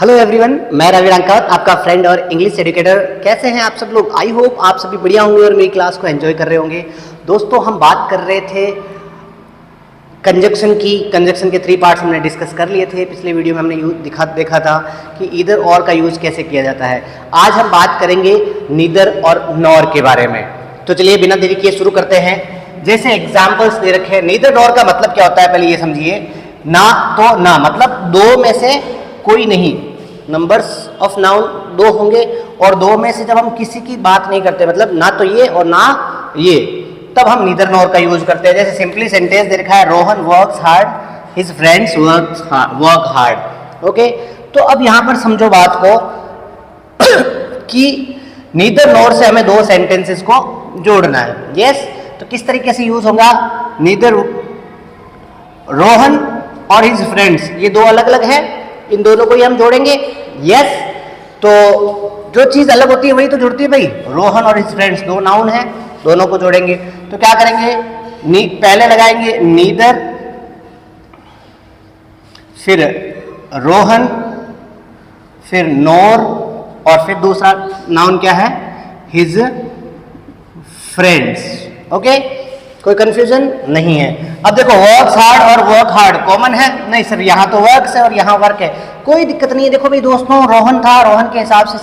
Hello everyone, मैं रवि रंकावत, आपका friend और इंग्लिश एजुकेटर। कैसे हैं आप सब लोग? आई होप आप सभी बढ़िया होंगे और मेरी क्लास को एंजॉय कर रहे होंगे। दोस्तों, हम बात कर रहे थे कंजक्शन की। कंजक्शन के 3 पार्ट्स हमने डिस्कस कर लिए थे। पिछले वीडियो में हमने देखा था कि ईदर और का यूज़ कैसे किया जाता है। आज हम बात करेंगे नीदर और नॉर के बारे में। तो चलिए बिना देरी किए शुरू करते हैं। जैसे एग्जाम्पल्स दे रखे हैं। नीदर नॉर का मतलब क्या होता है, पहले ये समझिए। ना तो ना मतलब दो में से कोई नहीं। नंबर्स ऑफ नाउन 2 होंगे और 2 में से जब हम किसी की बात नहीं करते, मतलब ना तो ये और ना ये, तब हम नीदर नॉर का यूज करते हैं। जैसे सिंपली सेंटेंस दे रखा है, Rohan works hard, his friends work hard. Okay, तो अब यहां पर समझो बात को कि नीदर नॉर से हमें 2 सेंटेंसेस को जोड़ना है। यस, तो किस तरीके से यूज होगा? नीदर रोहन और हिज फ्रेंड्स, ये 2 अलग अलग है, इन दोनों को ही हम जोड़ेंगे। यस, तो जो चीज अलग होती है वही तो जुड़ती है भाई। रोहन और हिज फ्रेंड्स 2 नाउन है, दोनों को जोड़ेंगे। तो क्या करेंगे? पहले लगाएंगे नीदर, फिर रोहन, फिर नॉर, और फिर दूसरा नाउन क्या है? His friends. ओके, कोई कंफ्यूजन नहीं है। अब देखो, वर्क्स हार्ड और वर्क हार्ड कॉमन है? नहीं सर, यहाँ तो वर्क्स है और यहाँ वर्क है, कोई दिक्कत नहीं है। देखो भाई दोस्तों, रोहन था, रोहन के हिसाब से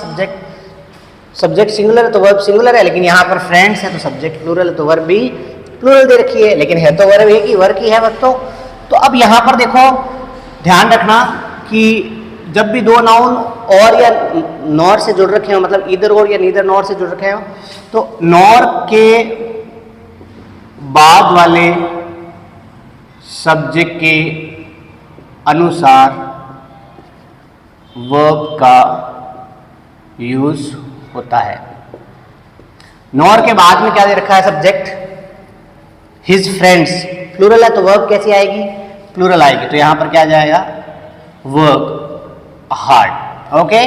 सब्जेक्ट सिंगुलर है तो वर्ब सिंगुलर है, लेकिन यहाँ पर फ्रेंड्स है तो सब्जेक्ट प्लूरल है तो वर्ब भी प्लूरल दे रखी है, लेकिन है तो वर्ब एक ही, वर्क ही है वर्क तो अब यहाँ पर देखो, ध्यान रखना कि जब भी 2 नाउन और या नॉर से जुड़ रखे हो, मतलब ईदर और या नीदर नॉर से जुड़ रखे हो, तो नॉर के बाद वाले सब्जेक्ट के अनुसार वर्ब का यूज होता है। नॉर के बाद में क्या दे रखा है? सब्जेक्ट हिज फ्रेंड्स, प्लूरल है तो वर्ब कैसी आएगी? प्लूरल आएगी। तो यहां पर क्या जाएगा? Work hard. ओके,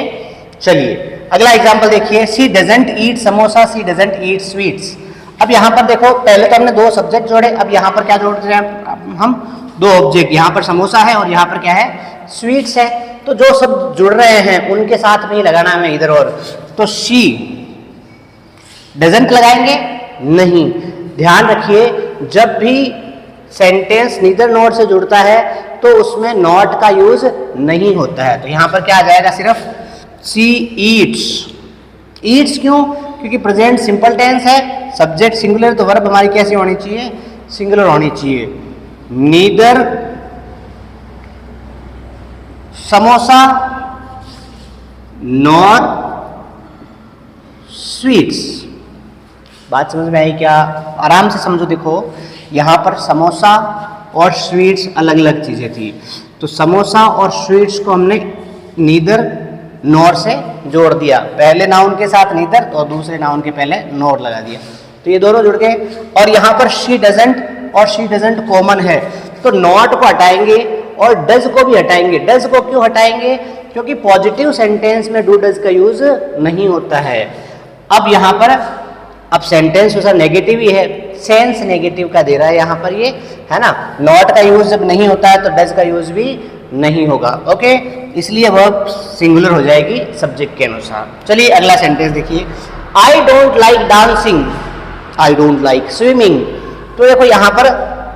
चलिए अगला एग्जांपल देखिए। She doesn't eat samosa, she doesn't eat sweets. अब यहाँ पर देखो, पहले तो हमने 2 सब्जेक्ट जोड़े, अब यहाँ पर क्या जोड़ रहे हैं हम? 2 ऑब्जेक्ट। यहाँ पर समोसा है और यहाँ पर क्या है? स्वीट्स है। तो जो सब जुड़ रहे हैं उनके साथ में ही लगाना है इधर और। तो शी डजंट लगाएंगे नहीं। ध्यान रखिए, जब भी सेंटेंस नीदर नॉट से जुड़ता है तो उसमें नॉट का यूज नहीं होता है। तो यहाँ पर क्या आ जाएगा? सिर्फ सी ईट्स। ईट्स क्यों? क्योंकि प्रेजेंट सिंपल टेंस है, सब्जेक्ट सिंगुलर, तो वर्ब हमारी कैसी होनी चाहिए? सिंगुलर होनी चाहिए। Neither samosa nor sweets. बात समझ में आई क्या? आराम से समझो। देखो, यहां पर समोसा और स्वीट्स अलग अलग चीजें थी, तो समोसा और स्वीट्स को हमने नीदर नॉर से जोड़ दिया। पहले नाउन के साथ नीदर और दूसरे नाउन के पहले नॉर लगा दिया, तो ये दोनों जुड़ गए। और यहाँ पर शी डजंट और शी डजंट कॉमन है, तो नॉट को हटाएंगे और डज को भी हटाएंगे। डज को क्यों हटाएंगे? क्योंकि पॉजिटिव सेंटेंस में डू डज का यूज नहीं होता है। अब यहाँ पर अब सेंटेंस उसका नेगेटिव ही है, सेंस नेगेटिव का दे रहा है यहाँ पर, ये है ना। नॉट का यूज जब नहीं होता है तो डज का यूज भी नहीं होगा। ओके, इसलिए वर्ब सिंगुलर हो जाएगी सब्जेक्ट के अनुसार। चलिए अगला सेंटेंस देखिए। I don't like dancing, I don't like swimming. तो देखो यहाँ पर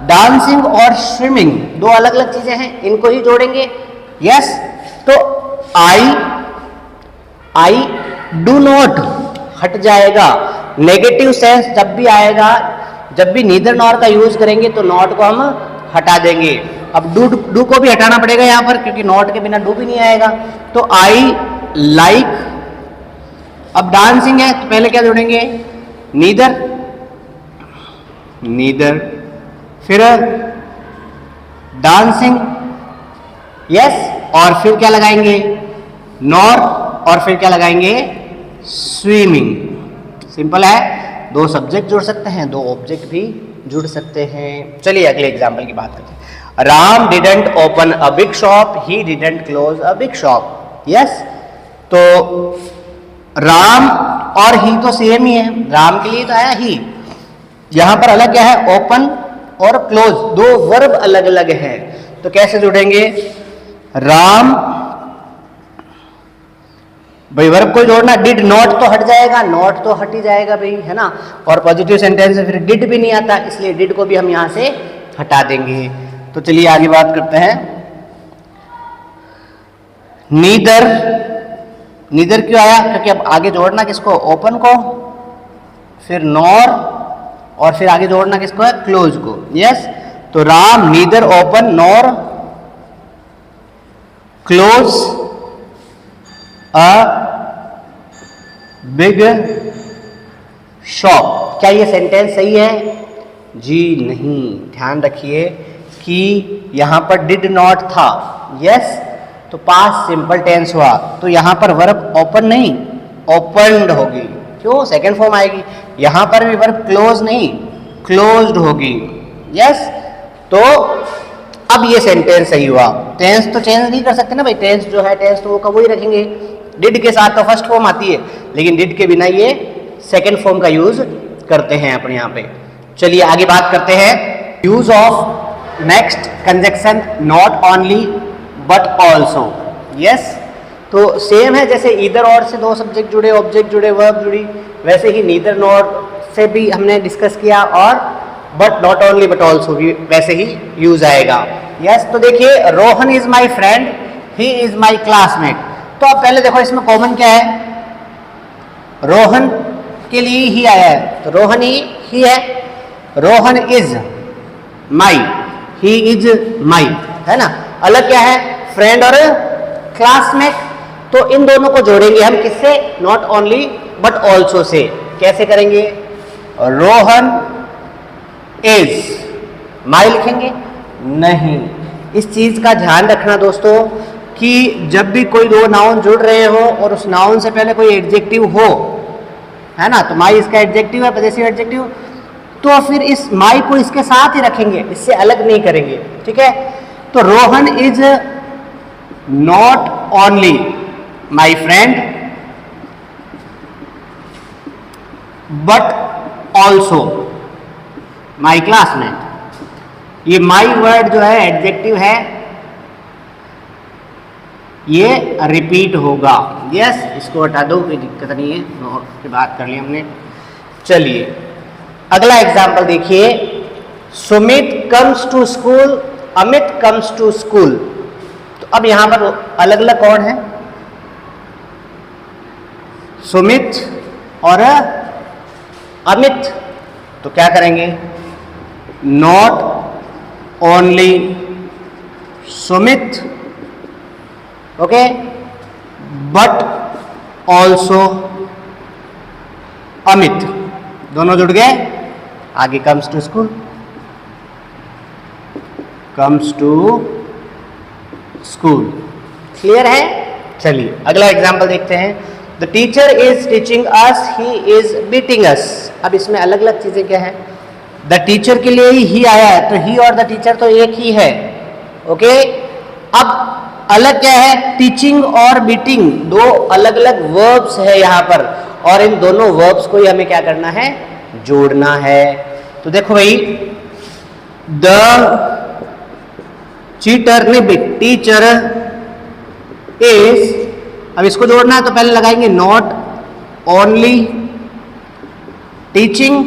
डांसिंग और स्विमिंग 2 अलग अलग चीजें हैं, इनको ही जोड़ेंगे। यस, तो आई डू नॉट हट जाएगा। नेगेटिव सेंस जब भी आएगा, जब भी नीदर नॉर का यूज करेंगे तो नॉट को हम हटा देंगे। अब डू को भी हटाना पड़ेगा यहाँ पर, क्योंकि नॉट के बिना डू भी नहीं आएगा। तो आई लाइक, अब डांसिंग है तो पहले क्या जोड़ेंगे? नीदर, फिर डांसिंग, यस, और फिर क्या लगाएंगे? नॉर, और फिर क्या लगाएंगे? स्विमिंग। सिंपल है, 2 सब्जेक्ट जुड़ सकते हैं, 2 ऑब्जेक्ट भी जुड़ सकते हैं। चलिए अगले एग्जाम्पल की बात करते हैं। Ram didn't open a big shop, he didn't close a big shop. Yes, तो राम और ही तो सेम ही है, राम के लिए तो आया ही। यहां पर अलग क्या है? ओपन और क्लोज, 2 वर्ब अलग अलग हैं। तो कैसे जुड़ेंगे? राम भाई वर्ब को जोड़ना, डिड नॉट तो हट जाएगा, नॉट तो हट ही जाएगा भाई, है ना। और पॉजिटिव सेंटेंस में फिर डिड भी नहीं आता, इसलिए डिड को भी हम यहां से हटा देंगे। तो चलिए आगे बात करते हैं। नीदर, नीदर क्यों आया? क्योंकि अब आगे जोड़ना किसको? ओपन को, फिर नॉर, और फिर आगे जोड़ना किसको है? क्लोज को। यस, तो Ram neither open nor close a big shop. क्या ये सेंटेंस सही है? जी नहीं। ध्यान रखिए कि यहां पर डिड नॉट था, यस, तो पास्ट सिंपल टेंस हुआ, तो यहां पर वर्ब ओपन नहीं, ओपनड होगी। क्यों? सेकंड फॉर्म आएगी। यहां पर भी वर्ब क्लोज नहीं, क्लोज्ड होगी। यस, तो अब ये सेंटेंस सही हुआ। टेंस तो चेंज नहीं कर सकते ना भाई, टेंस जो है टेंस तो वो का वही रखेंगे। डिड के साथ तो फर्स्ट फॉर्म आती है, लेकिन डिड के बिना ये सेकंड फॉर्म का यूज करते हैं अपने यहाँ पे। चलिए आगे बात करते हैं। Use of next conjunction not only but also. Yes, तो सेम है जैसे ईदर और से दो सब्जेक्ट जुड़े, ऑब्जेक्ट जुड़े, वर्ब जुड़ी, वैसे ही नीदर नॉट से भी हमने डिस्कस किया, और but not only but also भी वैसे ही यूज आएगा। यस, तो देखिए Rohan is my friend, he is my classmate. तो अब पहले देखो इसमें कॉमन क्या है? रोहन के लिए ही आया है, तो रोहन ही है। Rohan is my, he is my, है ना। अलग क्या है? फ्रेंड और क्लासमेट। तो इन दोनों को जोड़ेंगे हम किससे? Not only but also say. कैसे करेंगे? रोहन इज माई लिखेंगे? नहीं। इस चीज का ध्यान रखना दोस्तों कि जब भी कोई दो नाउन जुड़ रहे हो और उस नाउन से पहले कोई एडजेक्टिव हो, है ना, तो माई इसका एडजेक्टिव है, पजेसिव एडजेक्टिव, तो फिर इस माई को इसके साथ ही रखेंगे, इससे अलग नहीं करेंगे। ठीक है, तो Rohan is not only my friend but also my classmate. ये माई वर्ड जो है एडजेक्टिव है, ये रिपीट होगा। यस, इसको हटा दो, कोई दिक्कत नहीं है, की बात कर ली हमने। चलिए अगला एग्जाम्पल देखिए। Sumit comes to school, Amit comes to school. तो अब यहां पर अलग अलग कौन है? सुमित और अमित। तो क्या करेंगे? Not only Sumit, okay, but also Amit. दोनों जुड़ गए। आगे comes to school, comes to school. Clear है? चलिए अगला एग्जाम्पल देखते हैं। The teacher is teaching us, he is beating us. अब इसमें अलग अलग चीजें क्या है? द टीचर के लिए ही आया है, तो ही और द टीचर तो एक ही है। ओके, अब अलग क्या है? टीचिंग और बीटिंग दो अलग अलग वर्ब्स है यहाँ पर, और इन दोनों वर्ब्स को ही हमें क्या करना है? जोड़ना है। तो देखो भाई, द चीटर ने टीचर इज, अब इसको जोड़ना है तो पहले लगाएंगे नॉट ओनली टीचिंग।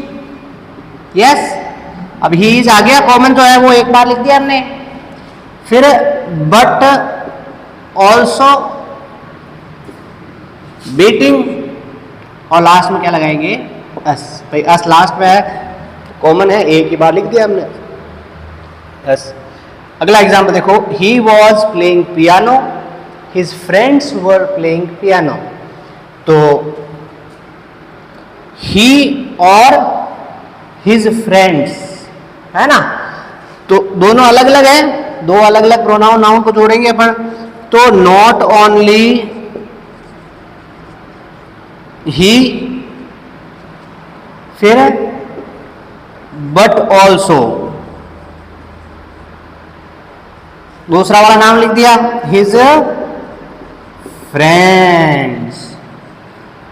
यस, अब ही इज आ गया, कॉमन तो है वो एक बार लिख दिया हमने। फिर बट ऑल्सो बीटिंग, और लास्ट में क्या लगाएंगे? अस। भाई अस लास्ट में है, कॉमन है, एक ही बार लिख दिया हमने, अस। अगला एग्जाम्पल देखो। He was playing piano, his friends were playing piano. तो ही और हिज फ्रेंड्स, है ना, तो दोनों अलग अलग है, दो अलग अलग प्रोनाउन नाउन को जोड़ेंगे अपन। तो नॉट ओनली ही, फिर बट ऑल्सो, दूसरा वाला नाम लिख दिया his friends.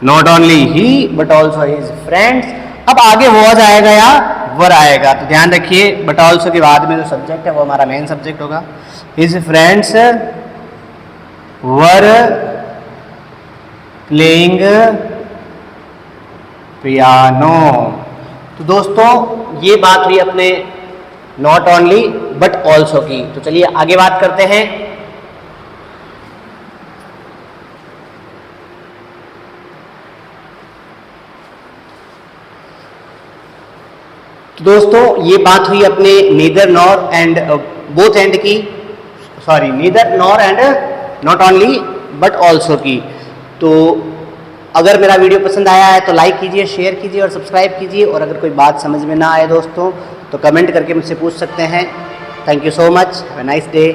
Not only he but also his friends. अब आगे वॉज आएगा या वर आएगा, तो ध्यान रखिए बट ऑल्सो के बाद में जो सब्जेक्ट है वो हमारा मेन सब्जेक्ट होगा। His friends were playing piano. तो दोस्तों ये बात हुई अपने नॉट ओनली बट ऑल्सो की। तो चलिए आगे बात करते हैं। तो दोस्तों ये बात हुई अपने neither nor and both and की, sorry neither nor and not only but also की। तो अगर मेरा वीडियो पसंद आया है तो लाइक कीजिए, शेयर कीजिए और सब्सक्राइब कीजिए। और अगर कोई बात समझ में ना आए दोस्तों तो कमेंट करके मुझसे पूछ सकते हैं। Thank you so much, have a nice day.